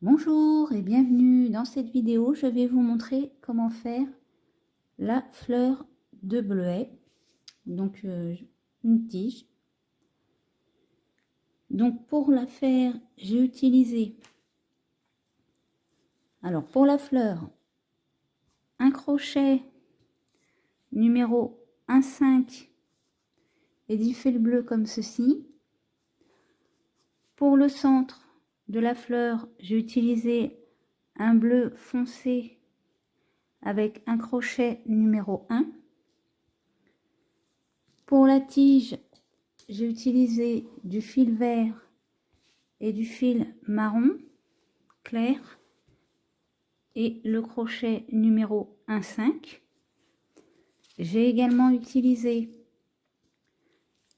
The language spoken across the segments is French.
Bonjour et bienvenue dans cette vidéo. Je vais vous montrer comment faire la fleur de bleuet, donc une tige. Donc pour la faire, j'ai utilisé, alors pour la fleur, un crochet numéro 1,5 et du fil bleu comme ceci. Pour le centre de la fleur, j'ai utilisé un bleu foncé avec un crochet numéro 1. Pour la tige, j'ai utilisé du fil vert et du fil marron clair et le crochet numéro 1,5. J'ai également utilisé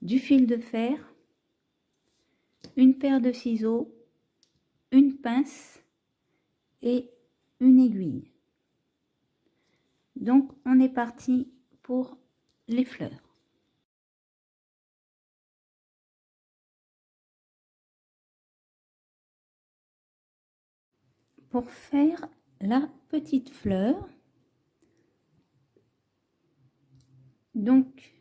du fil de fer, une paire de ciseaux, une pince et une aiguille. Donc on est parti pour les fleurs. Pour faire la petite fleur, donc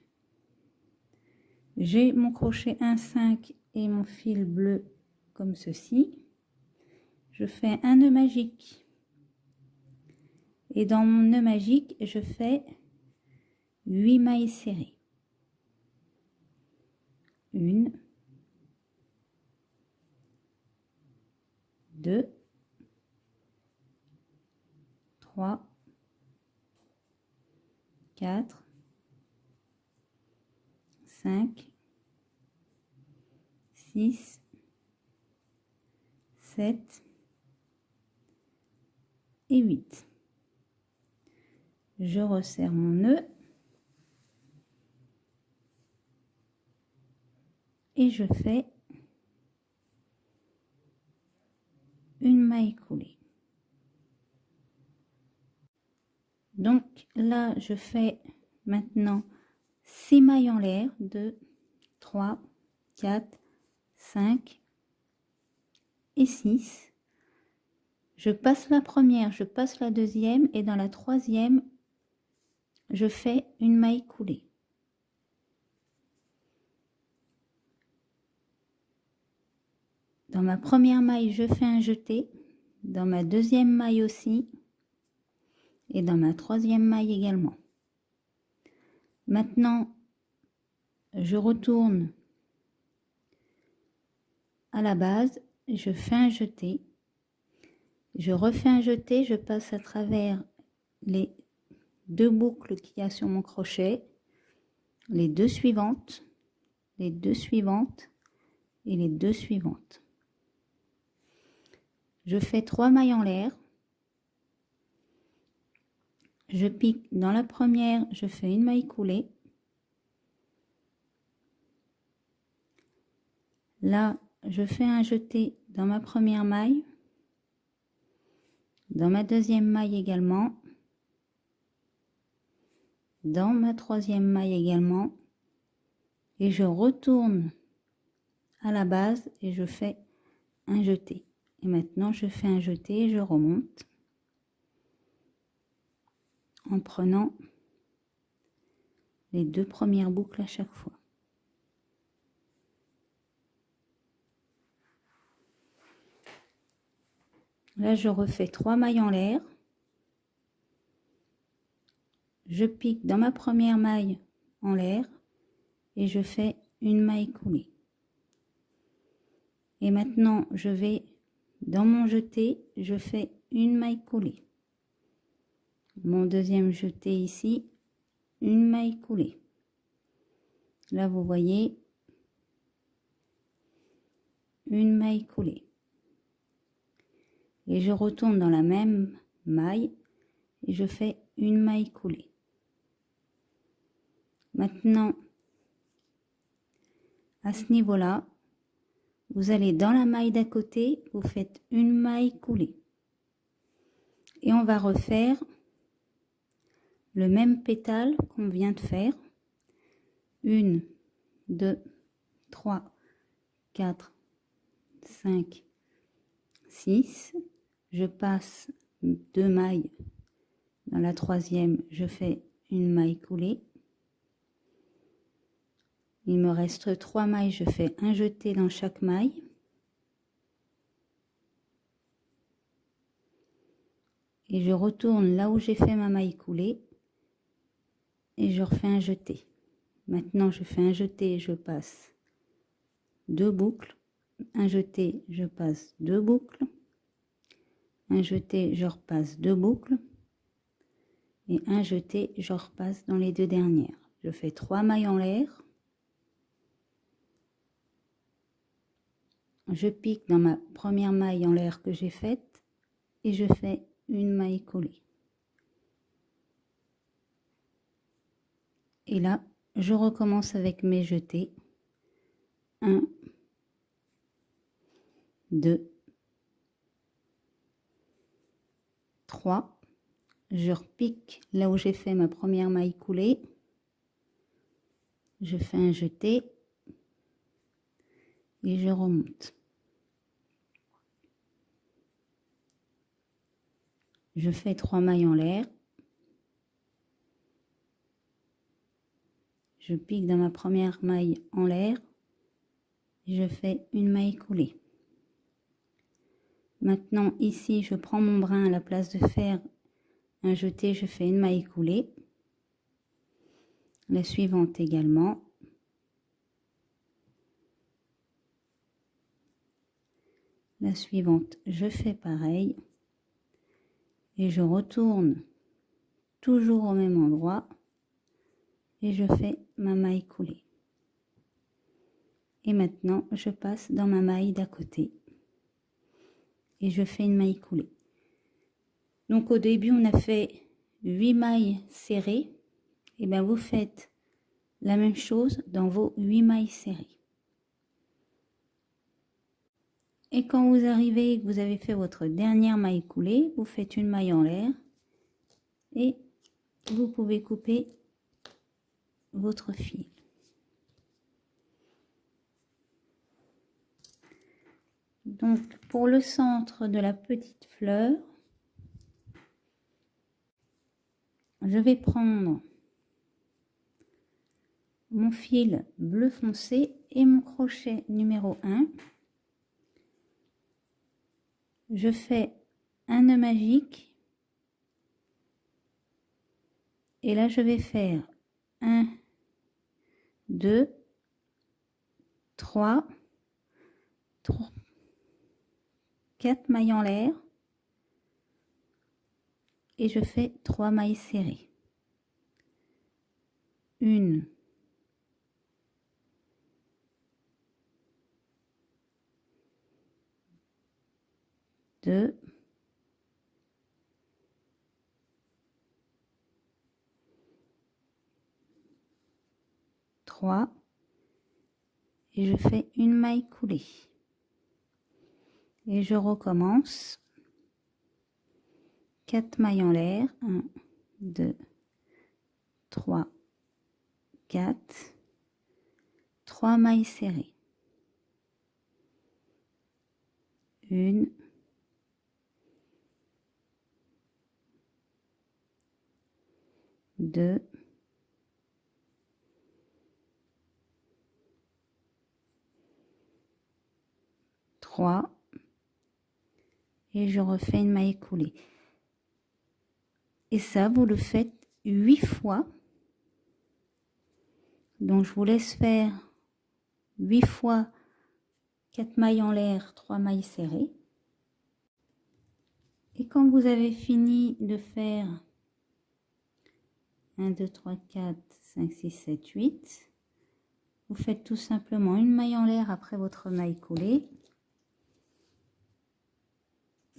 j'ai mon crochet 1,5 et mon fil bleu comme ceci. Je fais un nœud magique et dans mon nœud magique je fais 8 mailles serrées. 1, 2, 3, 4, 5, 6, 7 et 8. Je resserre mon nœud et je fais une maille coulée. Donc là, je fais maintenant 6 mailles en l'air, 2, 3, 4, 5 et 6. Je passe la première, je passe la deuxième et dans la troisième, je fais une maille coulée. Dans ma première maille, je fais un jeté. Dans ma deuxième maille aussi. Et dans ma troisième maille également. Maintenant, je retourne à la base. Je fais un jeté. Je refais un jeté. Je passe à travers les 2 boucles qu'il y a sur mon crochet. Les 2 suivantes. Les 2 suivantes. Et les 2 suivantes. Je fais 3 mailles en l'air. Je pique dans la première, je fais une maille coulée. Là, je fais un jeté dans ma première maille. Dans ma deuxième maille également. Dans ma troisième maille également. Et je retourne à la base et je fais un jeté. Et maintenant, je fais un jeté et je remonte. En prenant les 2 premières boucles à chaque fois. Là, je refais 3 mailles en l'air. Je pique dans ma première maille en l'air et je fais une maille coulée. Et maintenant, je vais dans mon jeté, je fais une maille coulée. Mon deuxième jeté ici, une maille coulée. Là, vous voyez, une maille coulée. Et je retourne dans la même maille et je fais une maille coulée. Maintenant, à ce niveau-là, vous allez dans la maille d'à côté, vous faites une maille coulée. Et on va refaire le même pétale qu'on vient de faire. 1, 2, 3, 4, 5, 6. je passe 2 mailles. Dans la troisième, je fais une maille coulée. Il me reste 3 mailles, je fais un jeté dans chaque maille. Et je retourne là où j'ai fait ma maille coulée et je refais un jeté. Maintenant, je fais un jeté, je passe 2 boucles. Un jeté, je passe 2 boucles. Un jeté, je repasse 2 boucles. Et un jeté, je repasse dans les 2 dernières. Je fais 3 mailles en l'air. Je pique dans ma première maille en l'air que j'ai faite et je fais une maille coulée. Et là, je recommence avec mes jetés. 1, 2, 3. Je repique là où j'ai fait ma première maille coulée. Je fais un jeté et je remonte. Je fais 3 mailles en l'air. Je pique dans ma première maille en l'air. Je fais une maille coulée. Maintenant, ici, je prends mon brin à la place de faire un jeté, je fais une maille coulée. La suivante également. La suivante, je fais pareil. Et je retourne toujours au même endroit. Et je fais ma maille coulée. Et maintenant, je passe dans ma maille d'à côté. Et je fais une maille coulée. Donc au début, on a fait 8 mailles serrées. Et bien vous faites la même chose dans vos 8 mailles serrées. Et quand vous arrivez et que vous avez fait votre dernière maille coulée, vous faites une maille en l'air et vous pouvez couper votre fil. Donc pour le centre de la petite fleur, je vais prendre mon fil bleu foncé et mon crochet numéro 1. Je fais un nœud magique et là je vais faire 1, 2, 3, 4 mailles en l'air et je fais 3 mailles serrées. 1, 2, 3 et je fais une maille coulée. Et je recommence 4 mailles en l'air, 1, 2, 3, 4, 3 mailles serrées. 1, 2, 3 et je refais une maille coulée. Et ça, vous le faites 8 fois. Donc, je vous laisse faire 8 fois 4 mailles en l'air, 3 mailles serrées. Et quand vous avez fini de faire 1, 2, 3, 4, 5, 6, 7, 8, vous faites tout simplement une maille en l'air après votre maille coulée.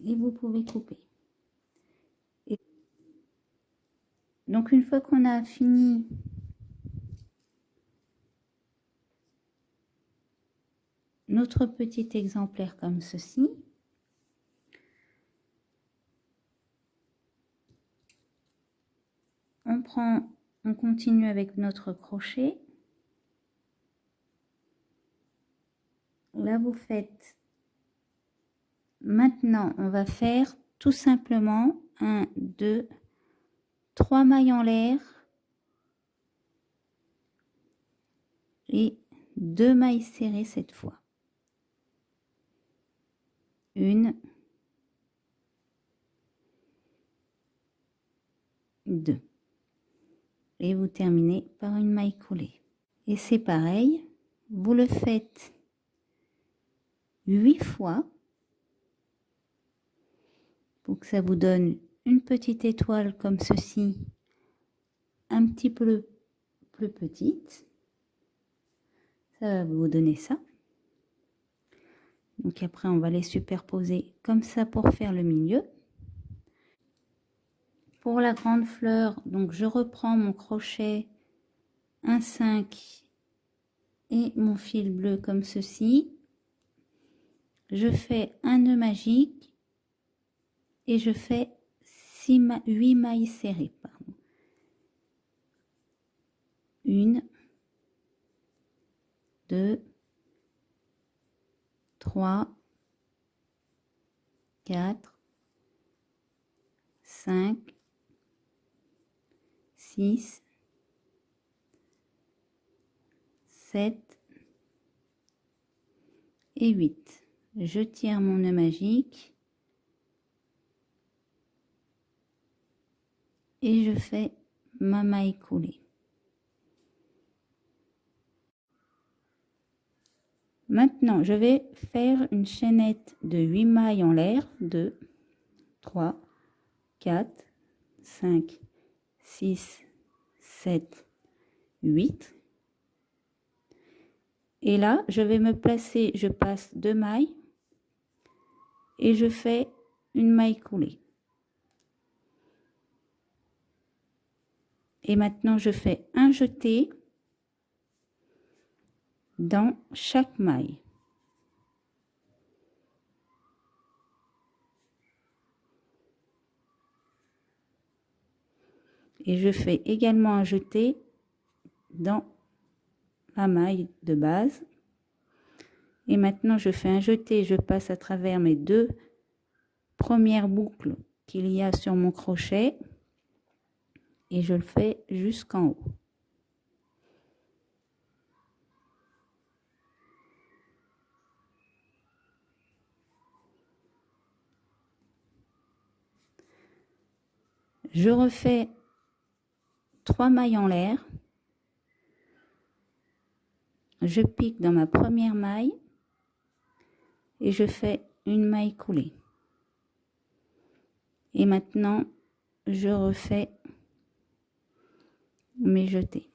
Et vous pouvez couper. Et donc, une fois qu'on a fini notre petit exemplaire comme ceci, on continue avec notre crochet. Là, vous faites Maintenant, on va faire tout simplement 1, 2, 3 mailles en l'air et 2 mailles serrées cette fois. 1, 2. Et vous terminez par une maille coulée. Et c'est pareil, vous le faites 8 fois pour que ça vous donne une petite étoile comme ceci, un petit peu plus petite. Ça va vous donner ça. Donc après, on va les superposer comme ça pour faire le milieu. Pour la grande fleur, donc je reprends mon crochet 1,5 et mon fil bleu comme ceci. Je fais un nœud magique et je fais 8 mailles serrées. Pardon. 1, 2, 3, 4, 5, 6, 7 et 8. Je tire mon nœud magique et je fais ma maille coulée. Maintenant, je vais faire une chaînette de 8 mailles en l'air. 2, 3, 4, 5, 6, 7, 8. Et là, je vais me placer, je passe 2 mailles et je fais une maille coulée. Et maintenant, je fais un jeté dans chaque maille. Et je fais également un jeté dans la maille de base. Et maintenant, je fais un jeté, je passe à travers mes 2 premières boucles qu'il y a sur mon crochet et je le fais jusqu'en haut. Je refais 3 mailles en l'air. Je pique dans ma première maille et je fais une maille coulée. Et maintenant, je refais mes jetés.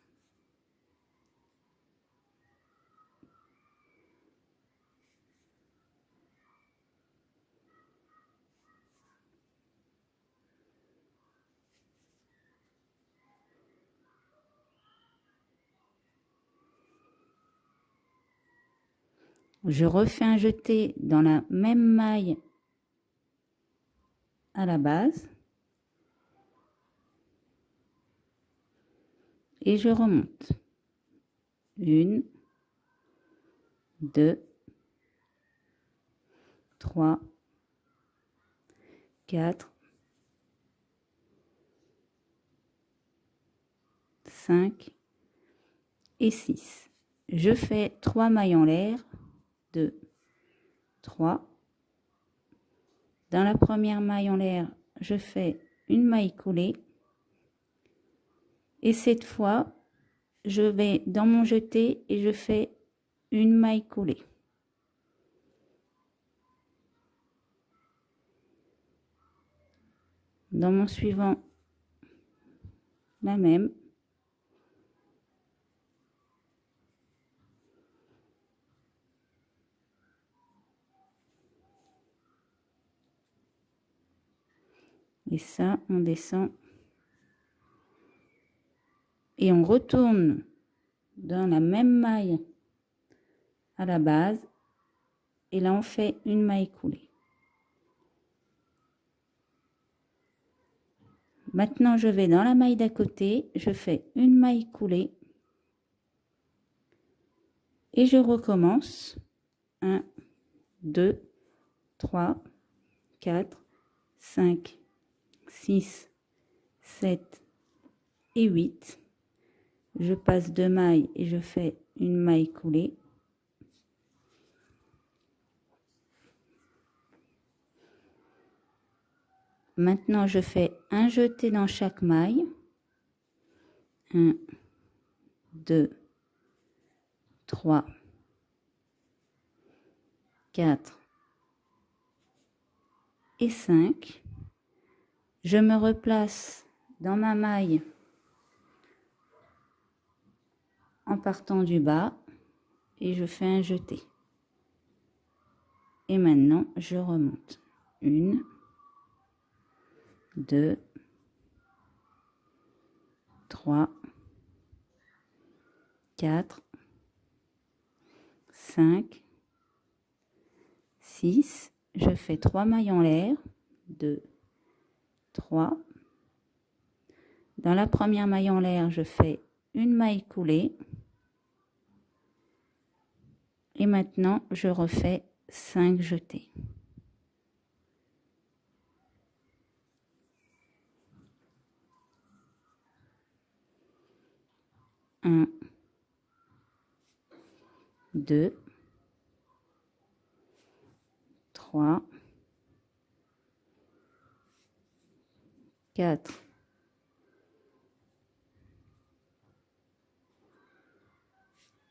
Je refais un jeté dans la même maille à la base et je remonte. 1, 2, 3, 4, 5 et 6. Je fais 3 mailles en l'air. 2, 3. Dans la première maille en l'air, je fais une maille coulée. Et cette fois, je vais dans mon jeté et je fais une maille coulée. Dans mon suivant, la même. Et ça, on descend. Et on retourne dans la même maille à la base. Et là, on fait une maille coulée. Maintenant, je vais dans la maille d'à côté. Je fais une maille coulée. Et je recommence. 1, 2, 3, 4, 5, 6, 7 et 8. Je passe 2 mailles et je fais une maille coulée. Maintenant, je fais un jeté dans chaque maille. 1, 2, 3, 4 et 5. Je me replace dans ma maille en partant du bas et je fais un jeté. Et maintenant, je remonte. 1, 2, 3, 4, 5, 6. Je fais 3 mailles en l'air. 2, 3. Dans la première maille en l'air, je fais une maille coulée. Et maintenant, je refais 5 jetés. 1, 2, 3, 4,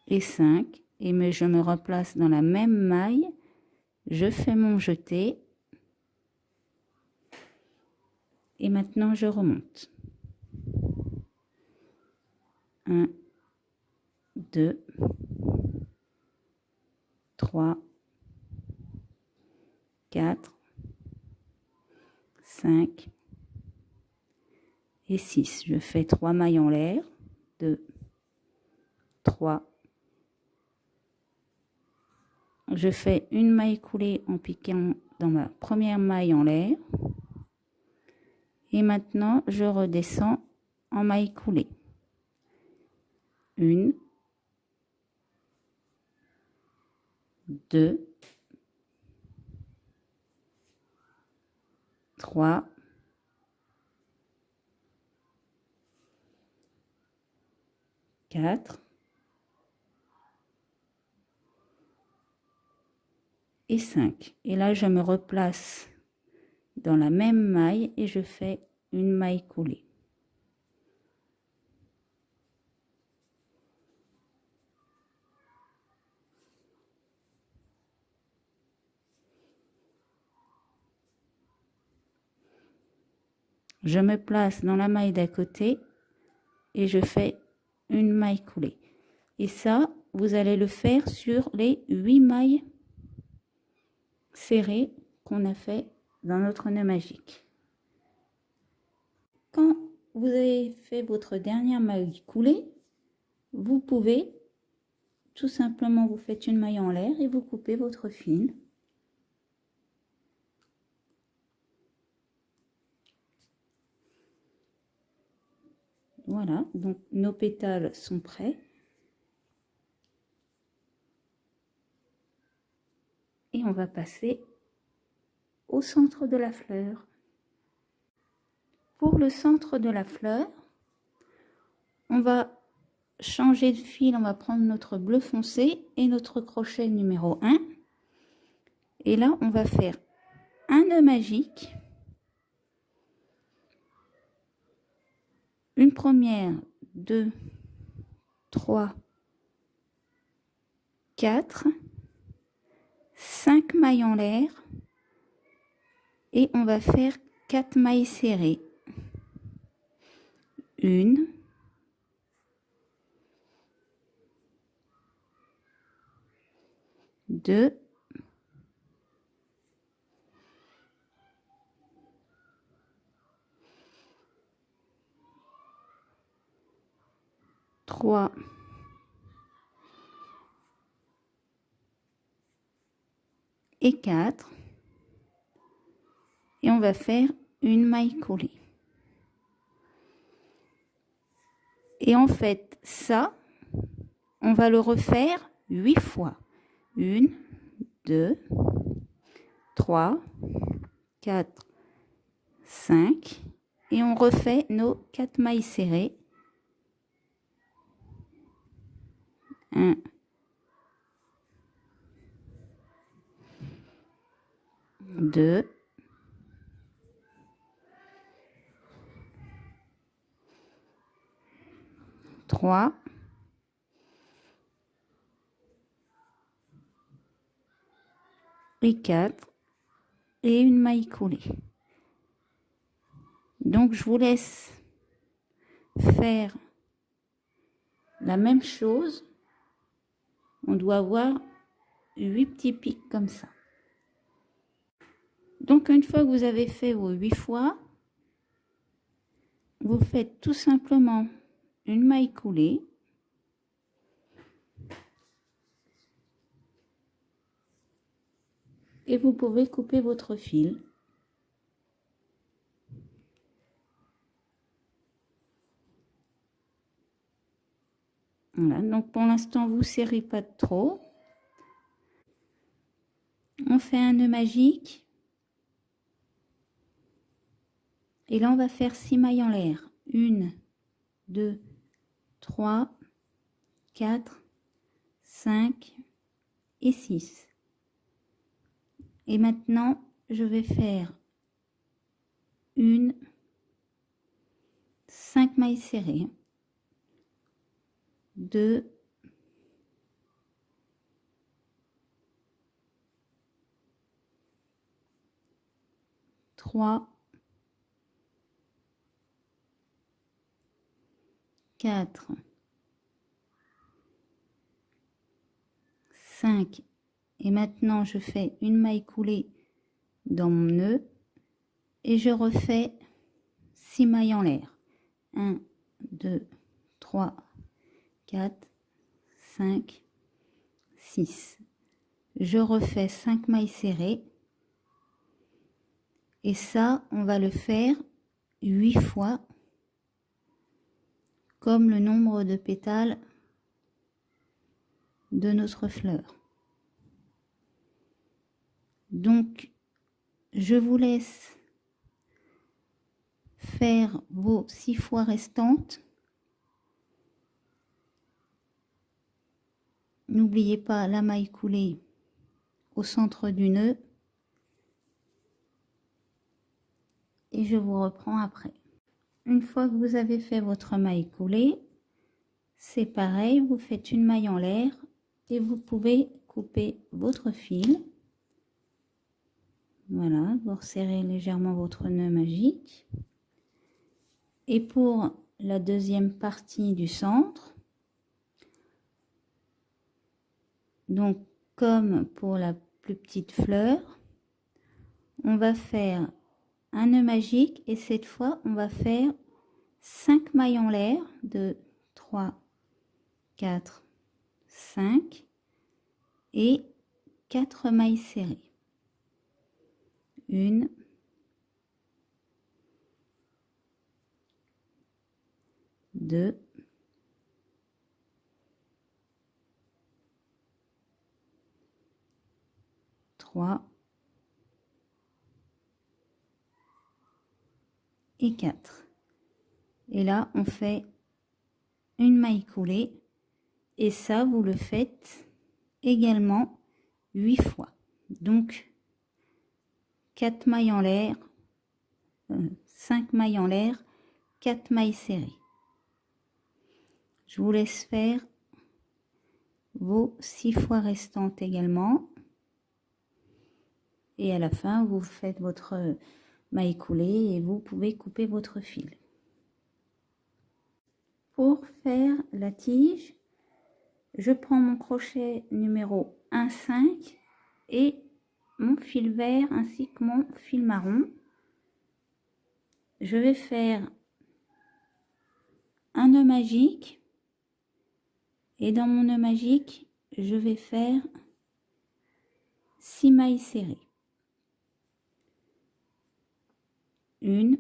et 5. Et je me replace dans la même maille. Je fais mon jeté. Et maintenant, je remonte. 1, 2, 3, 4, 5 et 6. Je fais 3 mailles en l'air. 2, 3. Je fais une maille coulée en piquant dans ma première maille en l'air. Et maintenant, je redescends en maille coulée. 1, 2, 3, 4 et 5. Et là, je me replace dans la même maille et je fais une maille coulée. Je me place dans la maille d'à côté et je fais une maille coulée. Et ça, vous allez le faire sur les 8 mailles serrées qu'on a fait dans notre nœud magique. Quand vous avez fait votre dernière maille coulée, vous pouvez tout simplement vous faites une maille en l'air et vous coupez votre fil. Voilà, donc nos pétales sont prêts. Et on va passer au centre de la fleur. Pour le centre de la fleur, on va changer de fil, on va prendre notre bleu foncé et notre crochet numéro 1. Et là, on va faire un nœud magique, une première, 2, 3, 4, 5 mailles en l'air et on va faire 4 mailles serrées. 1, 2, 3, et 4. Et on va faire une maille coulée. Et en fait, ça, on va le refaire 8 fois. 1, 2, 3, 4, 5 et on refait nos 4 mailles serrées. 1, 2, 3, 4 et une maille coulée. Donc je vous laisse faire la même chose. On doit avoir 8 petits pics comme ça. Donc une fois que vous avez fait vos 8 fois, vous faites tout simplement une maille coulée. Et vous pouvez couper votre fil. Voilà, donc pour l'instant, vous ne serrez pas trop. On fait un nœud magique. Et là, on va faire 6 mailles en l'air. 1, 2, 3, 4, 5 et 6. Et maintenant, je vais faire 5 mailles serrées. 2, 3, 4, 5. Et maintenant, je fais une maille coulée dans mon nœud et je refais 6 mailles en l'air. 1, 2, 3, 4, 5, 6. Je refais 5 mailles serrées. Et ça, on va le faire 8 fois, comme le nombre de pétales de notre fleur. Donc, je vous laisse faire vos 6 fois restantes. N'oubliez pas la maille coulée au centre du nœud. Et je vous reprends après. Une fois que vous avez fait votre maille coulée, c'est pareil, vous faites une maille en l'air et vous pouvez couper votre fil. Voilà, vous resserrez légèrement votre nœud magique. Et pour la deuxième partie du centre, donc comme pour la plus petite fleur, on va faire un nœud magique et cette fois on va faire 5 mailles en l'air de 3, 4, 5 et 4 mailles serrées. 1, 2, 3 et 4. Et là, on fait une maille coulée et ça, vous le faites également 8 fois. Donc, 4 mailles en l'air, 5 mailles en l'air, 4 mailles serrées. Je vous laisse faire vos 6 fois restantes également. Et à la fin, vous faites votre maille coulée et vous pouvez couper votre fil. Pour faire la tige, je prends mon crochet numéro 1,5 et mon fil vert ainsi que mon fil marron. Je vais faire un nœud magique et dans mon nœud magique, je vais faire 6 mailles serrées. 1,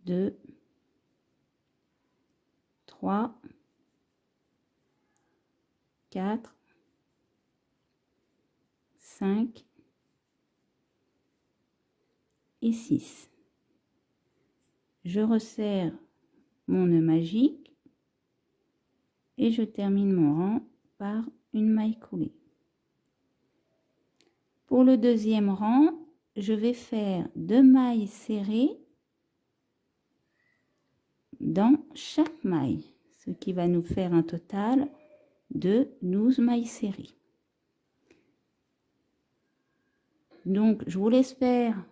2, 3, 4, 5 et 6. Je resserre mon nœud magique et je termine mon rang par une maille coulée. Pour le deuxième rang, je vais faire 2 mailles serrées dans chaque maille, ce qui va nous faire un total de 12 mailles serrées. Donc, je vous laisse faire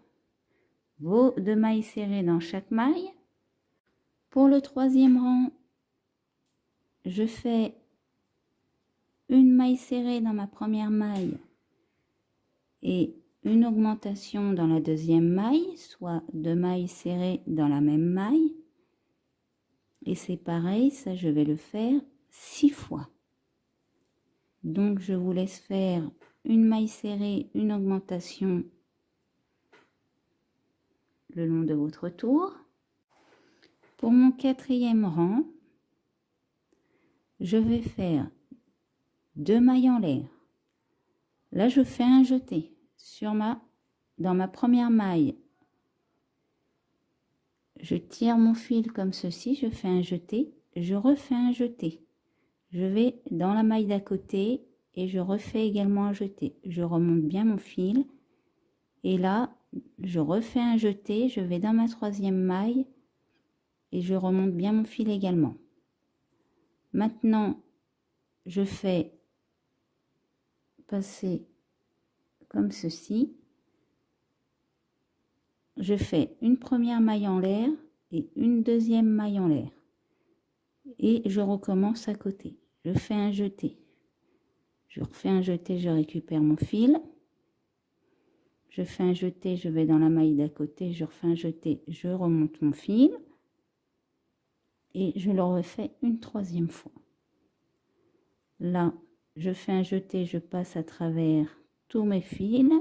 vos 2 mailles serrées dans chaque maille. Pour le troisième rang, je fais une maille serrée dans ma première maille et une augmentation dans la deuxième maille, soit 2 mailles serrées dans la même maille. Et c'est pareil, ça je vais le faire 6 fois. Donc je vous laisse faire une maille serrée, une augmentation le long de votre tour. Pour mon quatrième rang, je vais faire 2 mailles en l'air. Là je fais un jeté dans ma première maille. Je tire mon fil comme ceci, je fais un jeté, je refais un jeté. Je vais dans la maille d'à côté et je refais également un jeté. Je remonte bien mon fil et là je refais un jeté, je vais dans ma troisième maille et je remonte bien mon fil également. Maintenant je fais passer comme ceci. Je fais une première maille en l'air et une deuxième maille en l'air et je recommence à côté. Je fais un jeté, je refais un jeté, je récupère mon fil, je fais un jeté, je vais dans la maille d'à côté, je refais un jeté, je remonte mon fil et je le refais une troisième fois. Là je fais un jeté, je passe à travers tous mes fils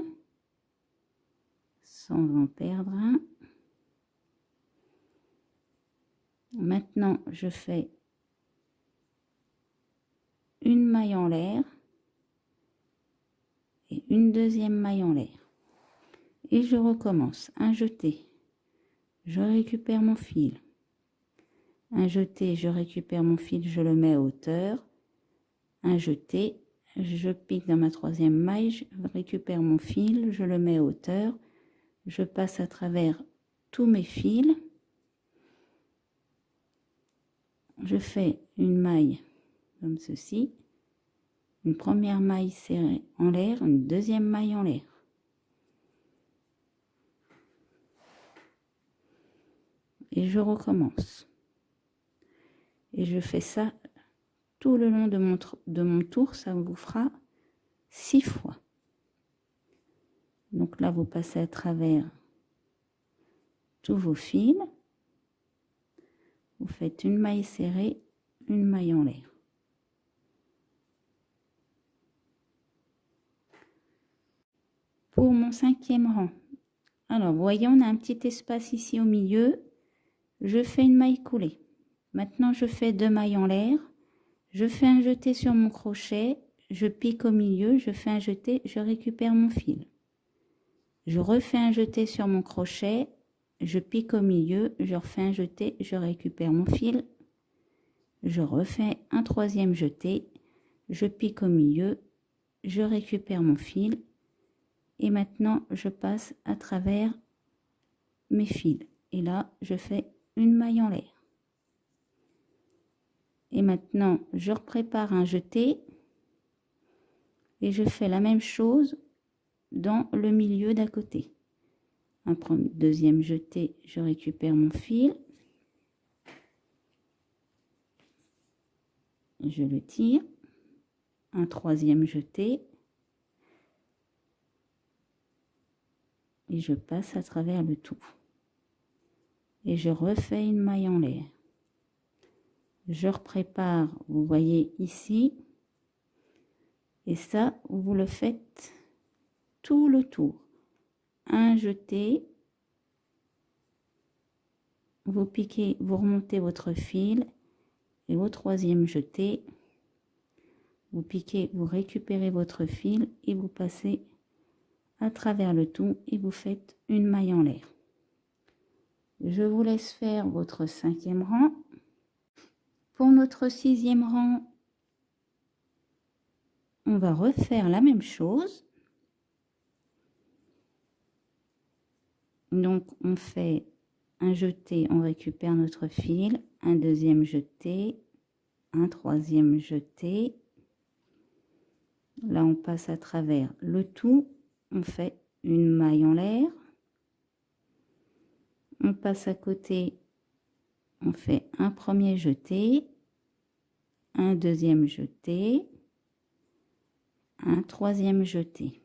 sans en perdre un. Maintenant je fais une maille en l'air et une deuxième maille en l'air et je recommence un jeté, je récupère mon fil, un jeté, je récupère mon fil, je le mets à hauteur, un jeté, je pique dans ma troisième maille, je récupère mon fil, je le mets à hauteur, je passe à travers tous mes fils, je fais une maille comme ceci, une première maille serrée en l'air, une deuxième maille en l'air. Et je recommence. Et je fais ça tout le long de mon tour, ça vous fera 6 fois. Donc là, vous passez à travers tous vos fils. Vous faites une maille serrée, une maille en l'air. Pour mon cinquième rang, alors vous voyez, on a un petit espace ici au milieu. Je fais une maille coulée. Maintenant, je fais 2 mailles en l'air. Je fais un jeté sur mon crochet. Je pique au milieu, je fais un jeté, je récupère mon fil. Je refais un jeté sur mon crochet. Je pique au milieu, je refais un jeté, je récupère mon fil. Je refais un troisième jeté. Je pique au milieu, je récupère mon fil. Et maintenant, je passe à travers mes fils. Et là, je fais une maille en l'air. Et maintenant, je prépare un jeté. Et je fais la même chose dans le milieu d'à côté. Un deuxième jeté, je récupère mon fil. Je le tire. Un troisième jeté. Et je passe à travers le tout. Et je refais une maille en l'air. Je prépare, vous voyez ici. Et ça, vous le faites tout le tour. Un jeté. Vous piquez, vous remontez votre fil. Et au troisième jeté, vous piquez, vous récupérez votre fil et vous passez à travers le tout et vous faites une maille en l'air. Je vous laisse faire votre 5e rang. Pour notre 6e rang, on va refaire la même chose. Donc, on fait un jeté, on récupère notre fil, un deuxième jeté, un troisième jeté. Là, on passe à travers le tout. On fait une maille en l'air. On passe à côté. On fait un premier jeté, un deuxième jeté, un troisième jeté.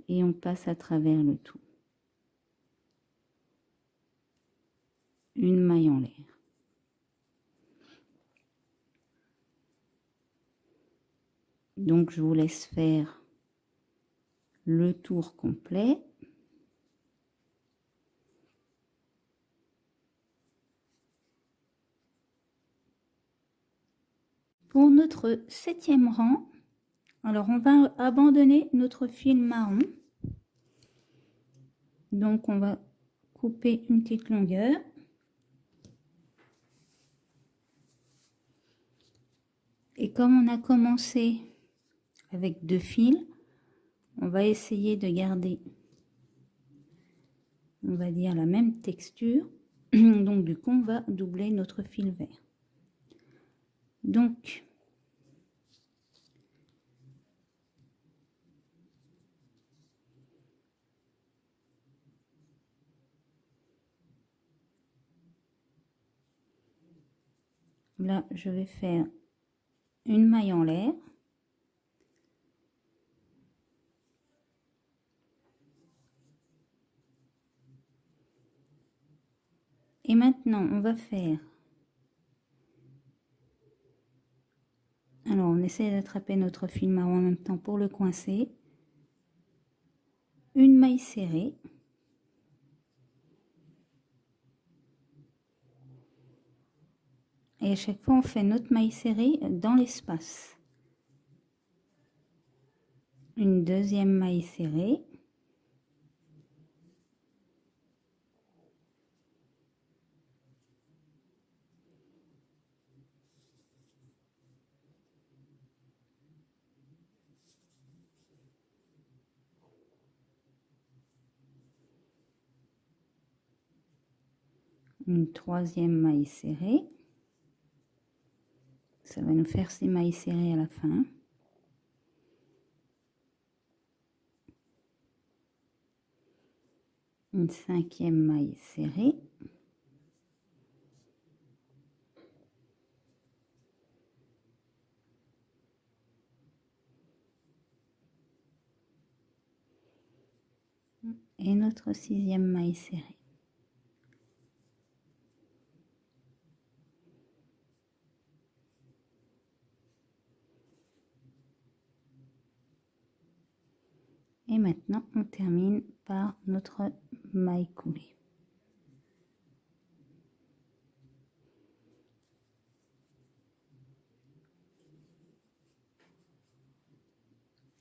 Et on passe à travers le tout. Une maille en l'air. Donc, je vous laisse faire le tour complet. Pour notre 7e rang, alors on va abandonner notre fil marron. Donc, on va couper une petite longueur. Et comme on a commencé avec 2 fils, on va essayer de garder, on va dire, la même texture. Donc, du coup, on va doubler notre fil vert. Donc, là, je vais faire une maille en l'air. Et maintenant, on va faire... Alors, on essaie d'attraper notre fil marron en même temps pour le coincer. Une maille serrée. Et à chaque fois, on fait notre maille serrée dans l'espace. Une deuxième maille serrée. Une troisième maille serrée. Ça va nous faire 6 mailles serrées à la fin. Une 5e maille serrée. Et notre 6e maille serrée. Et maintenant, on termine par notre maille coulée.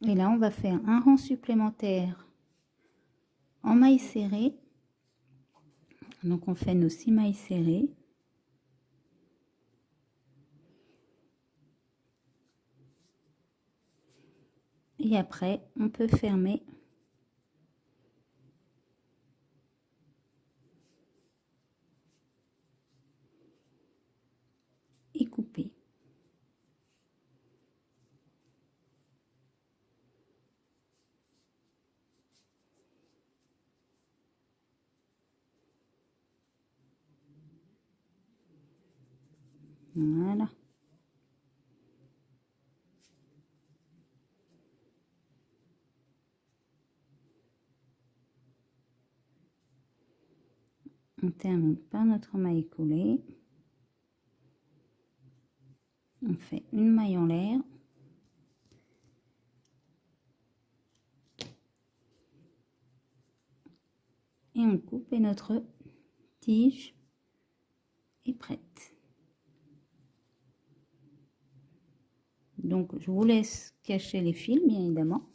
Et là, on va faire un rang supplémentaire en maille serrée. Donc, on fait nos 6 mailles serrées. Et après, on peut fermer et couper. Voilà. On termine par notre maille coulée. On fait une maille en l'air. Et on coupe et notre tige est prête. Donc, je vous laisse cacher les fils, bien évidemment.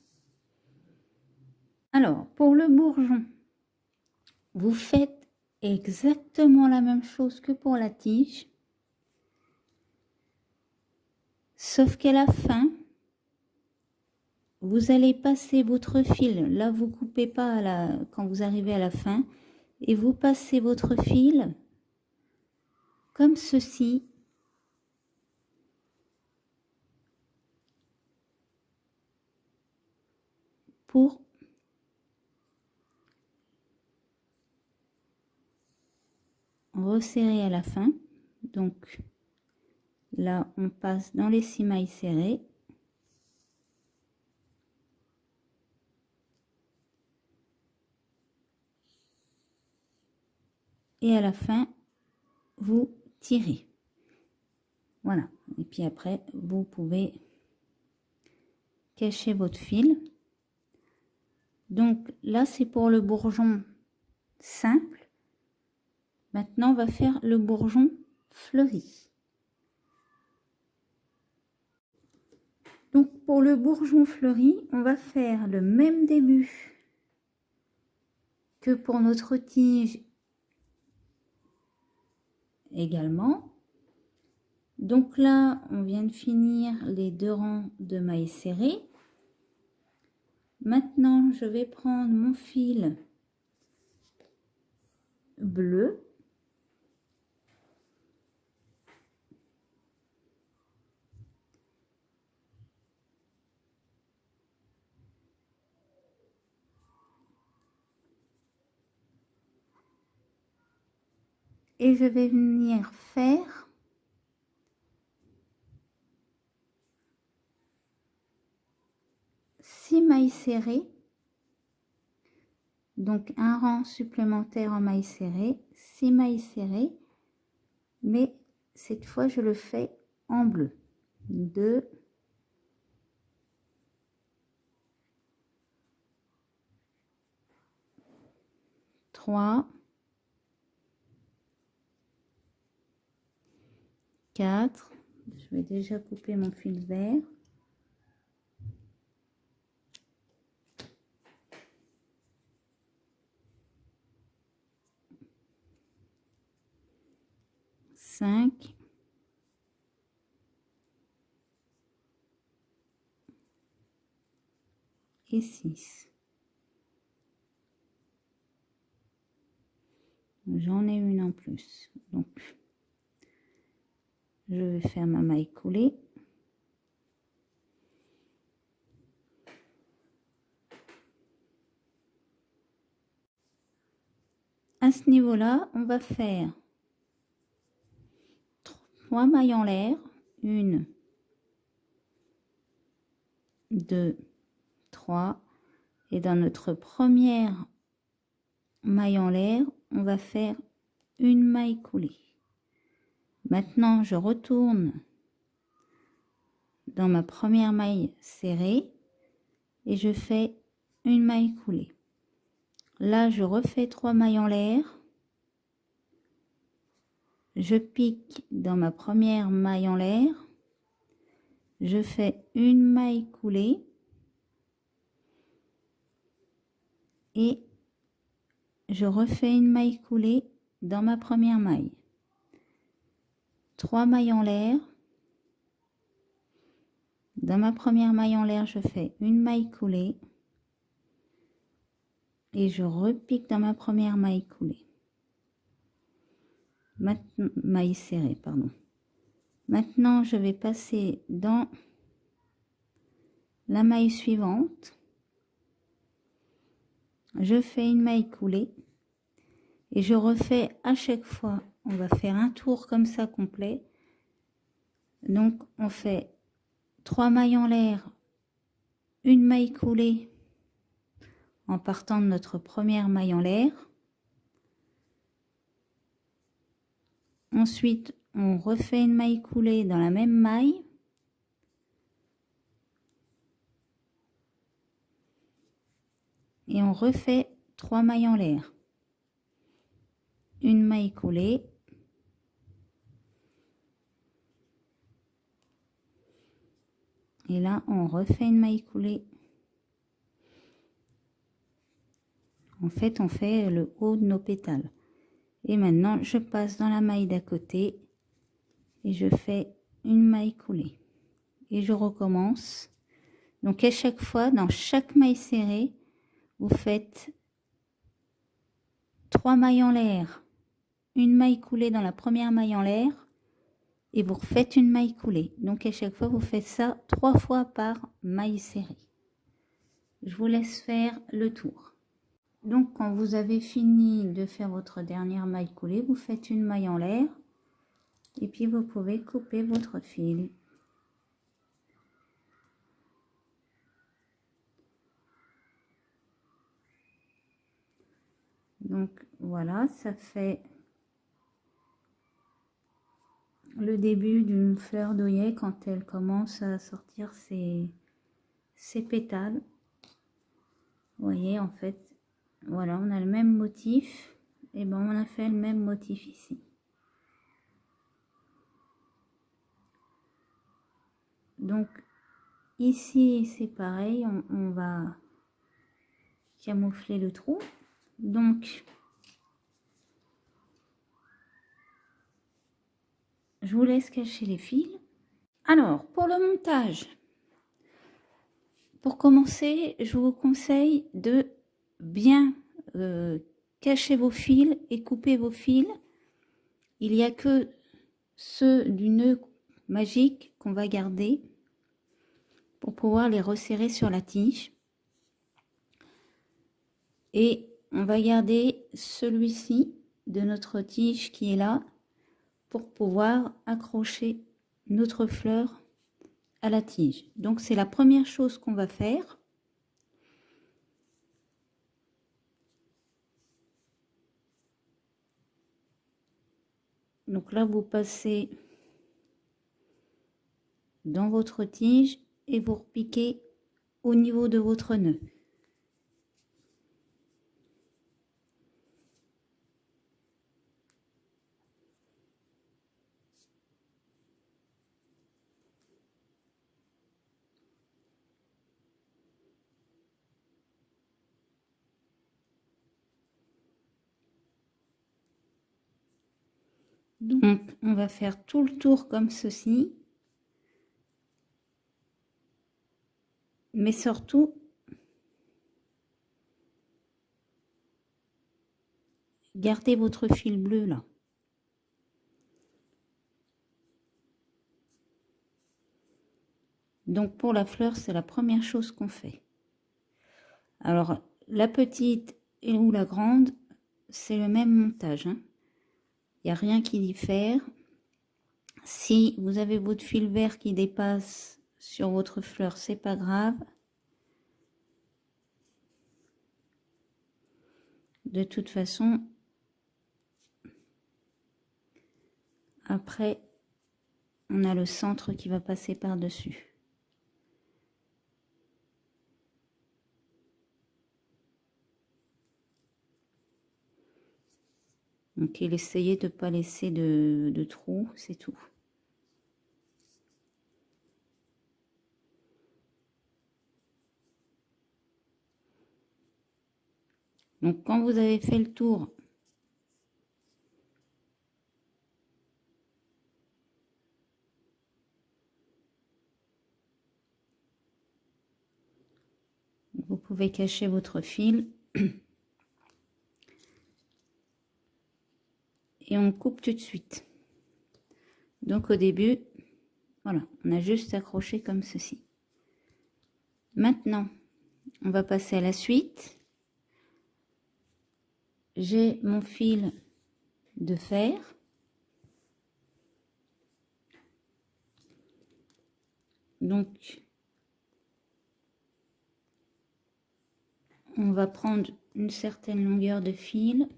Alors, pour le bourgeon, vous faites exactement la même chose que pour la tige, sauf qu'à la fin, vous allez passer votre fil. Là, vous coupez pas quand vous arrivez à la fin, et vous passez votre fil comme ceci. Pour resserrer à la fin. Donc là, on passe dans les 6 mailles serrées. Et à la fin, vous tirez. Voilà. Et puis après, vous pouvez cacher votre fil. Donc là, c'est pour le bourgeon simple. Maintenant, on va faire le bourgeon fleuri. Donc pour le bourgeon fleuri, on va faire le même début que pour notre tige également. Donc là, on vient de finir les 2 rangs de mailles serrées. Maintenant, je vais prendre mon fil bleu. Et je vais venir faire 6 mailles serrées. Donc un rang supplémentaire en mailles serrées, 6 mailles serrées. Mais cette fois, je le fais en bleu. 2, 3, 4. Je vais déjà couper mon fil vert. 5. Et 6. J'en ai une en plus. Donc, je vais faire ma maille coulée. À ce niveau-là, on va faire 3 mailles en l'air. 1, 2, 3. Et dans notre première maille en l'air, on va faire une maille coulée. Maintenant, je retourne dans ma première maille serrée et je fais une maille coulée. Là, je refais 3 mailles en l'air. Je pique dans ma première maille en l'air. Je fais une maille coulée. Et je refais une maille coulée dans ma première maille. 3 mailles en l'air. Dans ma première maille en l'air, je fais une maille coulée. Et je repique dans ma première maille coulée. Maille serrée, pardon. Maintenant, je vais passer dans la maille suivante. Je fais une maille coulée. Et je refais à chaque fois, on va faire un tour comme ça complet. Donc, on fait 3 mailles en l'air, une maille coulée en partant de notre première maille en l'air. Ensuite, on refait une maille coulée dans la même maille. Et on refait 3 mailles en l'air. Une maille coulée. Et là, on refait une maille coulée. En fait, on fait le haut de nos pétales. Et maintenant, je passe dans la maille d'à côté et je fais une maille coulée. Et je recommence. Donc, à chaque fois, dans chaque maille serrée, vous faites 3 mailles en l'air, une maille coulée dans la première maille en l'air et vous refaites une maille coulée. Donc, à chaque fois, vous faites ça 3 fois par maille serrée. Je vous laisse faire le tour. Donc, quand vous avez fini de faire votre dernière maille coulée, vous faites une maille en l'air et puis vous pouvez couper votre fil. Donc, voilà, ça fait le début d'une fleur d'œillet quand elle commence à sortir ses pétales. Vous voyez, en fait, voilà, on a le même motif. Et ben, on a fait le même motif ici. Donc, ici, c'est pareil, on va camoufler le trou. Donc, je vous laisse cacher les fils. Alors, pour le montage, pour commencer, je vous conseille de bien cacher vos fils et couper vos fils. Il n'y a que ceux du nœud magique qu'on va garder pour pouvoir les resserrer sur la tige. Et on va garder celui-ci de notre tige qui est là pour pouvoir accrocher notre fleur à la tige. Donc c'est la première chose qu'on va faire. Donc là, vous passez dans votre tige et vous repiquez au niveau de votre nœud. Donc, on va faire tout le tour comme ceci. Mais surtout, gardez votre fil bleu là. Donc, pour la fleur, c'est la première chose qu'on fait. Alors, la petite ou la grande, c'est le même montage, hein. Il n'y a rien qui diffère. Si vous avez votre fil vert qui dépasse sur votre fleur, c'est pas grave. De toute façon, après, on a le centre qui va passer par-dessus. Donc, il essayait de ne pas laisser de trou, c'est tout. Donc, quand vous avez fait le tour, vous pouvez cacher votre fil. Et on coupe tout de suite. Donc, au début, voilà, on a juste accroché comme ceci. Maintenant, on va passer à la suite. J'ai mon fil de fer. Donc, on va prendre une certaine longueur de fil.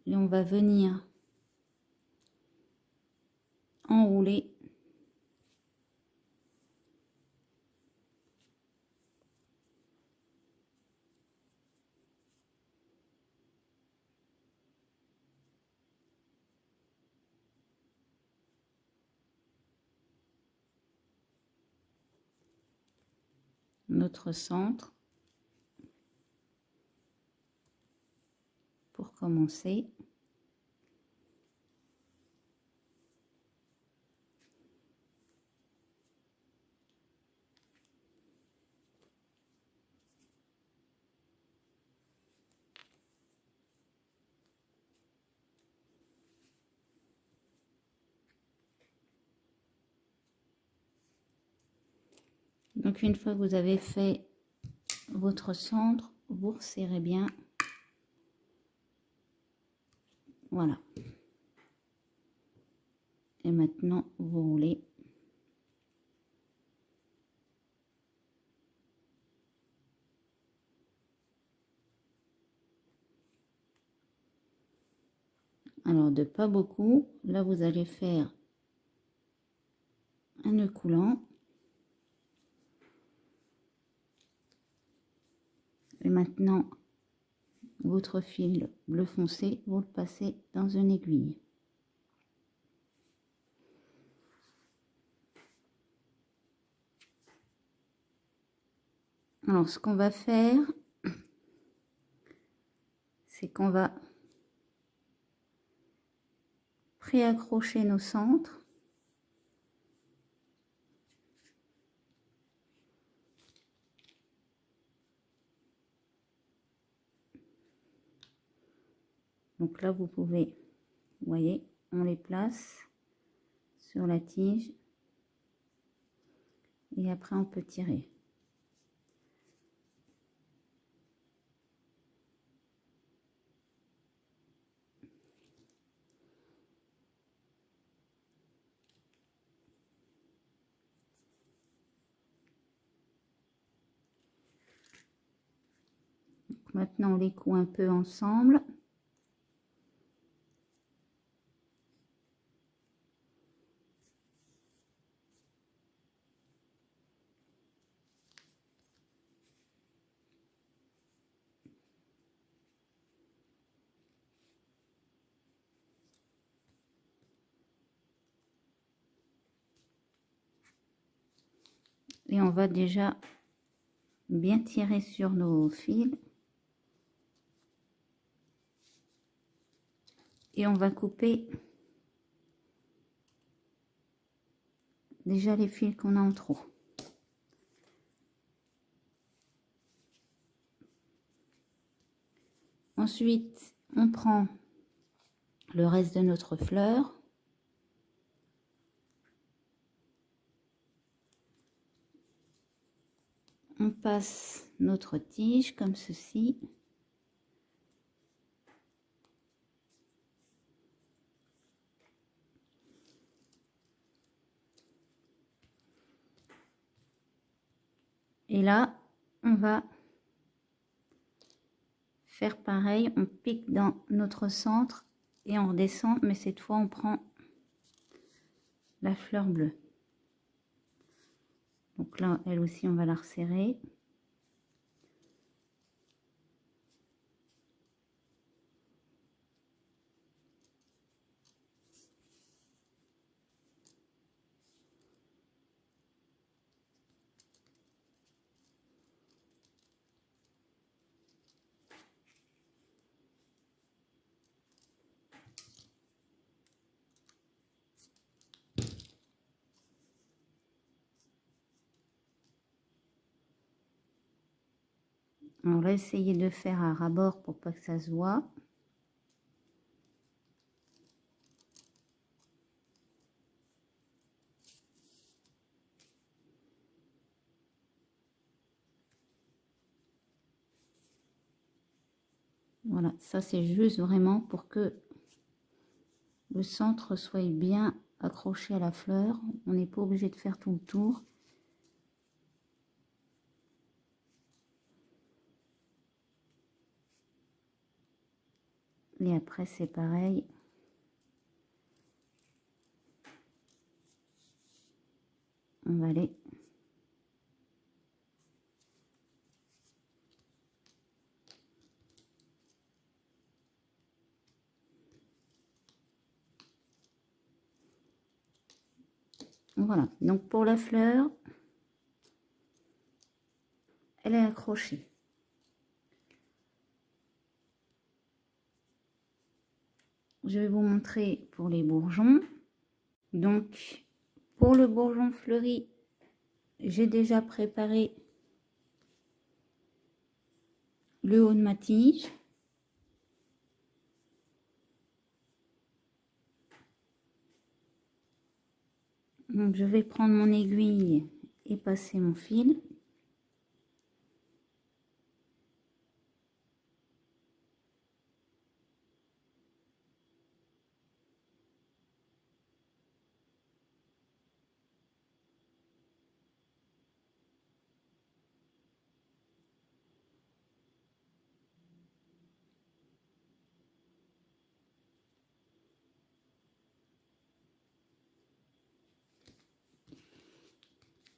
Et on va venir enrouler notre centre. commencer. Donc une fois que vous avez fait votre centre, vous resserrez bien. Voilà. Et maintenant, vous roulez. Alors, de pas beaucoup. Là, vous allez faire un nœud coulant. Et maintenant, votre fil bleu foncé, vous le passez dans une aiguille. Alors, ce qu'on va faire, c'est qu'on va pré-accrocher nos centres. Donc là, vous pouvez, vous voyez, on les place sur la tige. Et après, on peut tirer. Donc maintenant, on les coud un peu ensemble. Et on va déjà bien tirer sur nos fils. Et on va couper déjà les fils qu'on a en trop. Ensuite, on prend le reste de notre fleur. On passe notre tige comme ceci. Et là, on va faire pareil. On pique dans notre centre et on redescend. Mais cette fois, on prend la fleur bleue. Donc là, elle aussi, on va la resserrer. On va essayer de faire à ras-bord pour pas que ça se voit. Voilà, ça c'est juste vraiment pour que le centre soit bien accroché à la fleur. On n'est pas obligé de faire tout le tour. Et après c'est pareil. On va aller voilà, donc pour la fleur, elle est accrochée. je vais vous montrer pour les bourgeons. Donc, pour le bourgeon fleuri, j'ai déjà préparé le haut de ma tige. Donc, je vais prendre mon aiguille et passer mon fil.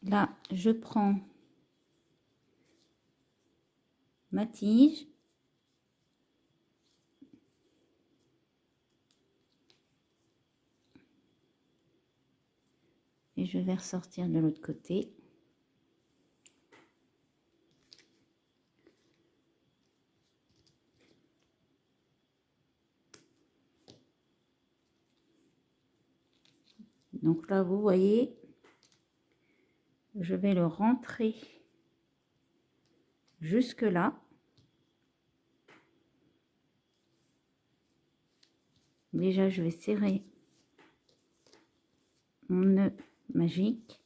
Là, je prends ma tige. Et je vais ressortir de l'autre côté. Donc là, vous voyez, je vais le rentrer jusque là. Déjà, je vais serrer mon nœud magique.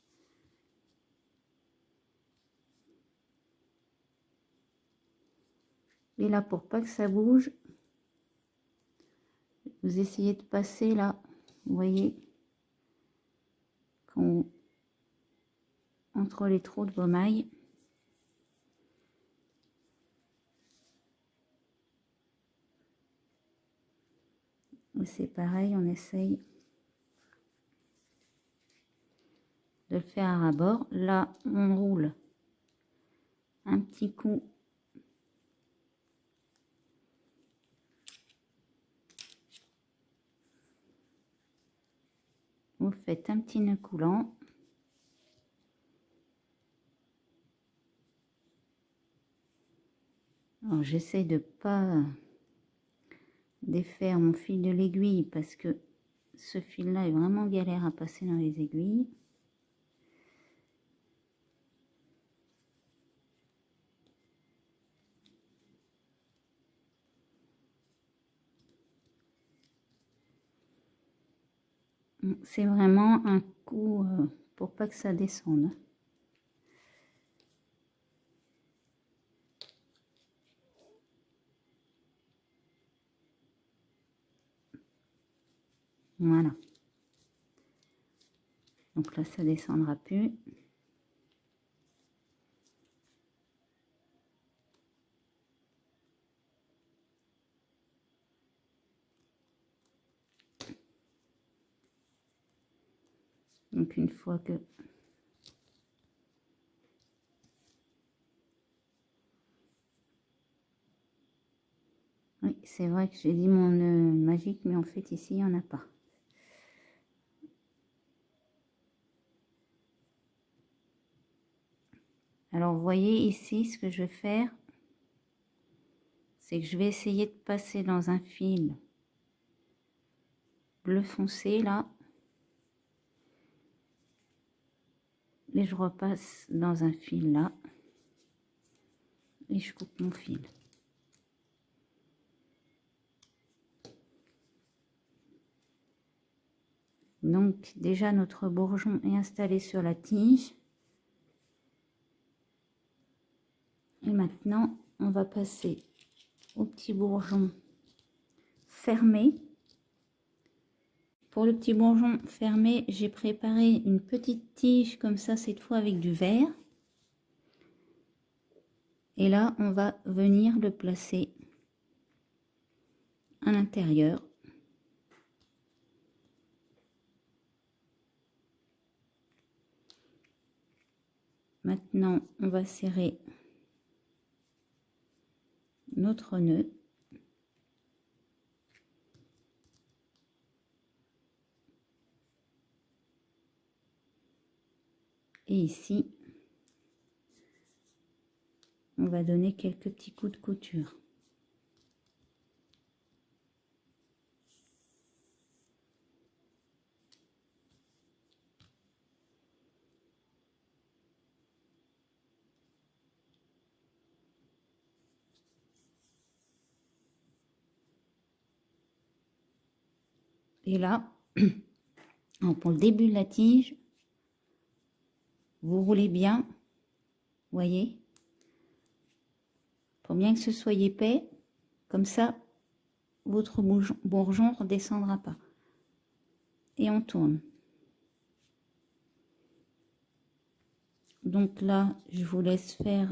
Et là, pour pas que ça bouge, vous essayez de passer là, vous voyez, entre les trous de vos mailles. C'est pareil, on essaye de le faire à ras-bord. Là, on roule un petit coup. Vous faites un petit nœud coulant. Alors, j'essaie de pas défaire mon fil de l'aiguille parce que ce fil-là est vraiment galère à passer dans les aiguilles. C'est vraiment un coup pour pas que ça descende. Voilà. Donc là, ça descendra plus. Donc une fois que oui, c'est vrai que j'ai dit mon nœud magique, mais en fait ici il n'y en a pas. Alors vous voyez ici ce que je vais faire, c'est que je vais essayer de passer dans un fil bleu foncé là, et je repasse dans un fil là, et je coupe mon fil. Donc déjà notre bourgeon est installé sur la tige. Et maintenant on va passer au petit bourgeon fermé. Pour le petit bourgeon fermé, j'ai préparé une petite tige comme ça, cette fois avec du verre. Et là, on va venir le placer à l'intérieur. Maintenant, on va serrer notre nœud. Et ici, on va donner quelques petits coups de couture. Et là, pour le début de la tige, vous roulez bien, voyez, pour bien que ce soit épais, comme ça, votre bourgeon ne redescendra pas. Et on tourne. Donc là, je vous laisse faire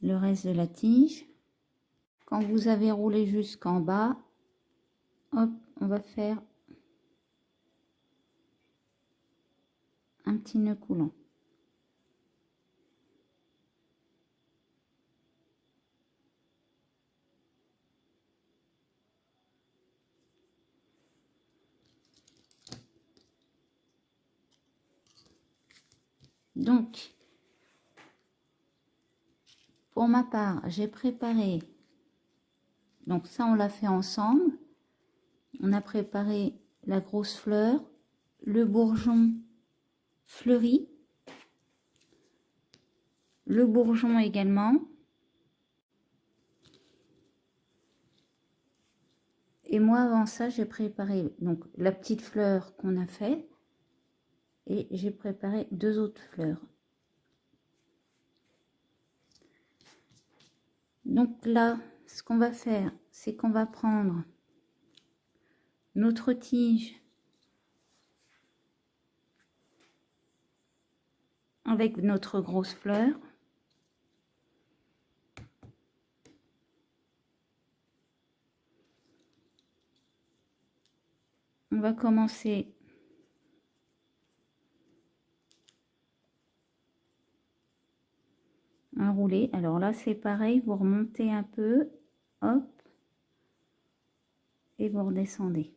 le reste de la tige. Quand vous avez roulé jusqu'en bas, hop, on va faire un petit nœud coulant. Donc, pour ma part, j'ai préparé, donc ça on l'a fait ensemble, on a préparé la grosse fleur, le bourgeon fleuri, le bourgeon également, et moi avant ça j'ai préparé donc la petite fleur qu'on a fait, et j'ai préparé 2 autres fleurs. Donc là, ce qu'on va faire, c'est qu'on va prendre notre tige avec notre grosse fleur. On va commencer à rouler. Alors là, c'est pareil, vous remontez un peu, hop, et vous redescendez.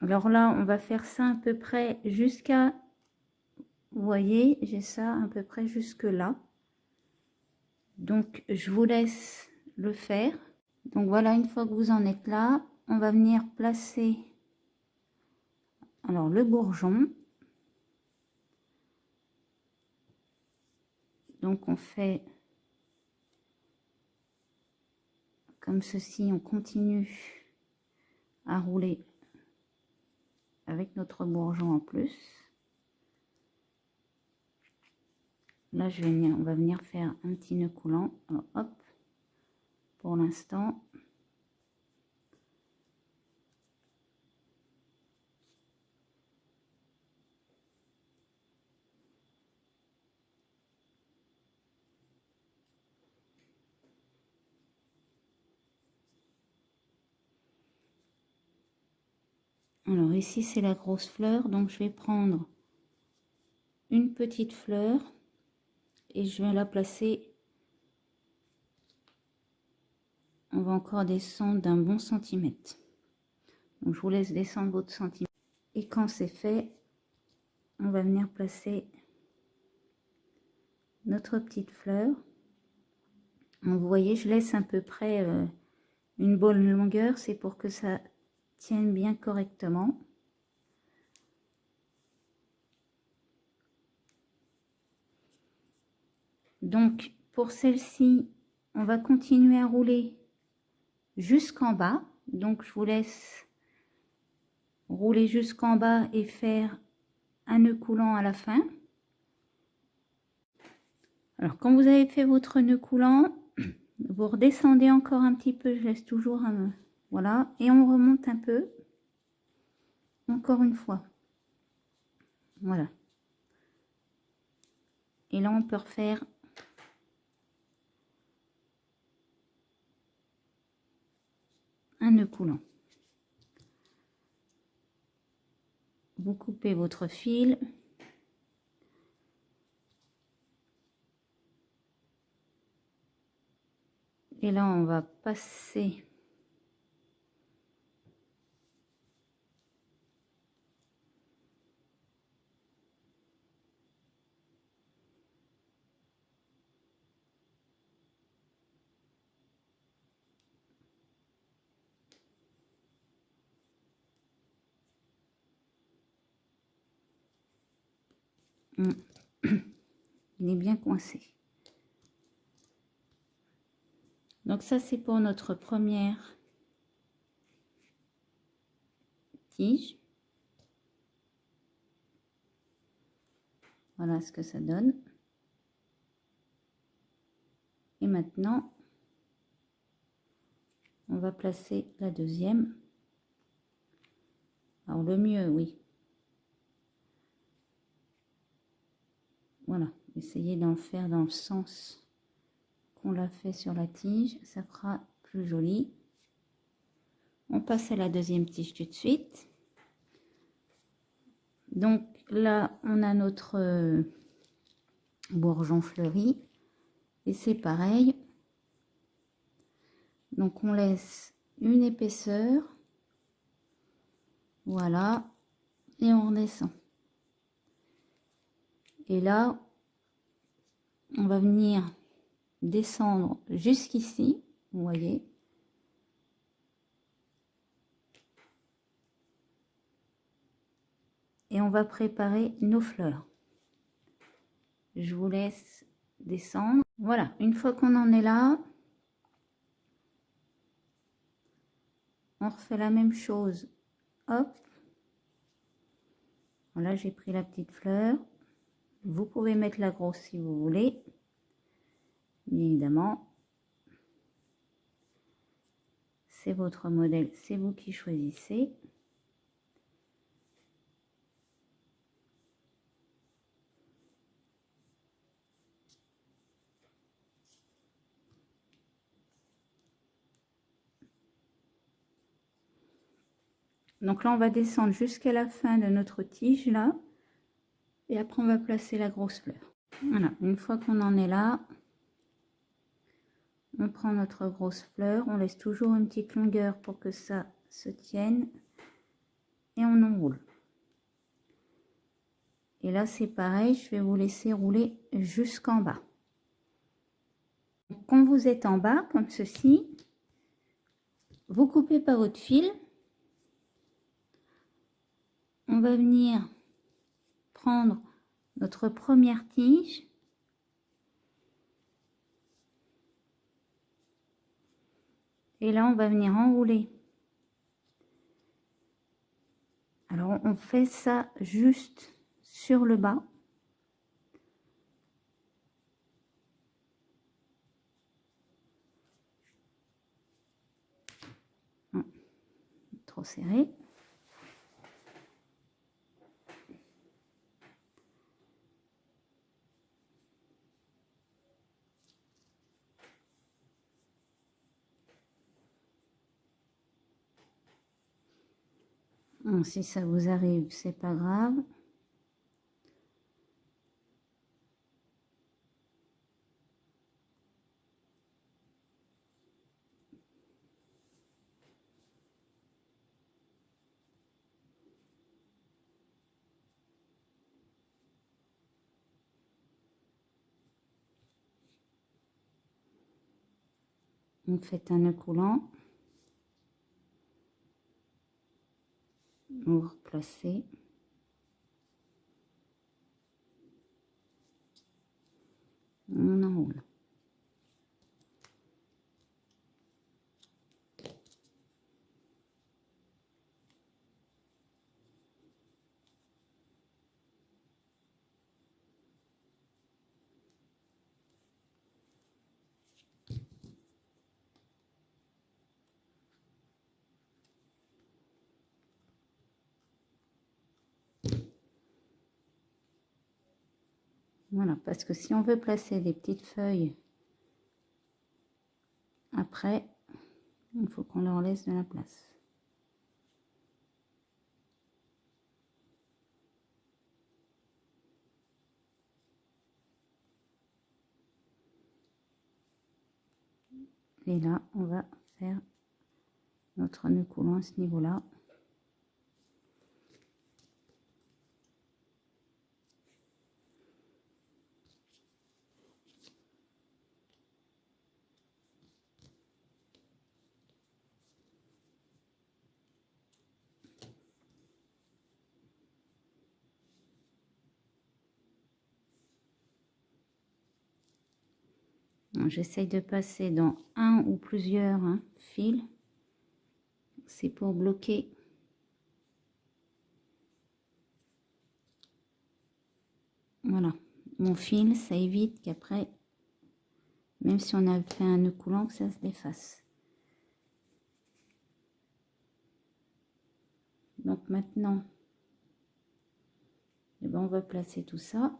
Alors là, on va faire ça à peu près jusqu'à, vous voyez, j'ai ça à peu près jusque là. Donc, je vous laisse le faire. Donc voilà, une fois que vous en êtes là, on va venir placer alors le bourgeon. Donc on fait comme ceci, on continue à rouler avec notre bourgeon en plus. Là, on va venir faire un petit nœud coulant. Alors, hop, pour l'instant. Alors ici, c'est la grosse fleur, donc je vais prendre une petite fleur et je vais la placer. On va encore descendre d'un bon centimètre. Donc je vous laisse descendre votre centimètre. Et quand c'est fait, on va venir placer notre petite fleur. Donc, vous voyez, je laisse à peu près une bonne longueur, c'est pour que ça tienne bien correctement. Donc pour celle-ci, on va continuer à rouler jusqu'en bas. Donc je vous laisse rouler jusqu'en bas et faire un nœud coulant à la fin. Alors quand vous avez fait votre nœud coulant, vous redescendez encore un petit peu, je laisse toujours un... Voilà, et on remonte un peu. Encore une fois. Voilà. Et là, on peut refaire un nœud coulant. Vous coupez votre fil. Et là, on va passer Il est bien coincé. Donc ça, c'est pour notre première tige. Voilà ce que ça donne. Et maintenant, on va placer la deuxième. Alors le mieux, oui. Voilà, essayez d'en faire dans le sens qu'on l'a fait sur la tige, ça fera plus joli. On passe à la deuxième tige tout de suite. Donc là, on a notre bourgeon fleuri et c'est pareil. Donc on laisse une épaisseur, voilà, et on redescend. Et là, on va venir descendre jusqu'ici, vous voyez. Et on va préparer nos fleurs. Je vous laisse descendre. Voilà, une fois qu'on en est là, on refait la même chose. Hop. Voilà, j'ai pris la petite fleur. Vous pouvez mettre la grosse si vous voulez. Bien évidemment. C'est votre modèle, c'est vous qui choisissez. Donc là, on va descendre jusqu'à la fin de notre tige là. Et après, on va placer la grosse fleur. Voilà, une fois qu'on en est là, on prend notre grosse fleur. On laisse toujours une petite longueur pour que ça se tienne. Et on enroule. Et là, c'est pareil, je vais vous laisser rouler jusqu'en bas. Quand vous êtes en bas, comme ceci, vous coupez pas votre fil. On va venir prendre notre première tige. Et là, on va venir enrouler. Alors, on fait ça juste sur le bas. Trop serré. Bon, si ça vous arrive, c'est pas grave. On fait un nœud coulant. On replace. On enroule. Voilà, parce que si on veut placer des petites feuilles après, il faut qu'on leur laisse de la place. Et là, on va faire notre nœud coulant à ce niveau-là. j'essaye de passer dans un ou plusieurs fils. C'est pour bloquer. Voilà, mon fil, ça évite qu'après, même si on a fait un nœud coulant, que ça se défasse. Donc maintenant, eh ben, on va placer tout ça.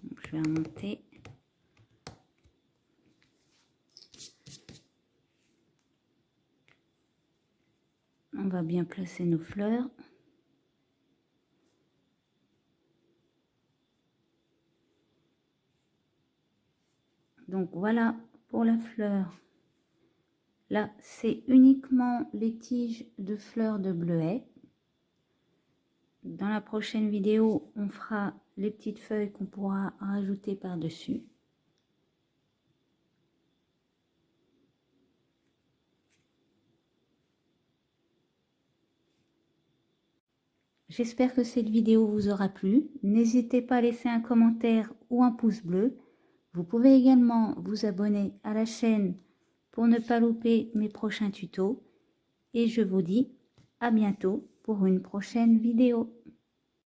Donc, je vais remonter. On va bien placer nos fleurs. Donc voilà pour la fleur. Là, c'est uniquement les tiges de fleurs de bleuet. Dans la prochaine vidéo, on fera les petites feuilles qu'on pourra rajouter par-dessus. J'espère que cette vidéo vous aura plu. N'hésitez pas à laisser un commentaire ou un pouce bleu. Vous pouvez également vous abonner à la chaîne pour ne pas louper mes prochains tutos. Et je vous dis à bientôt pour une prochaine vidéo.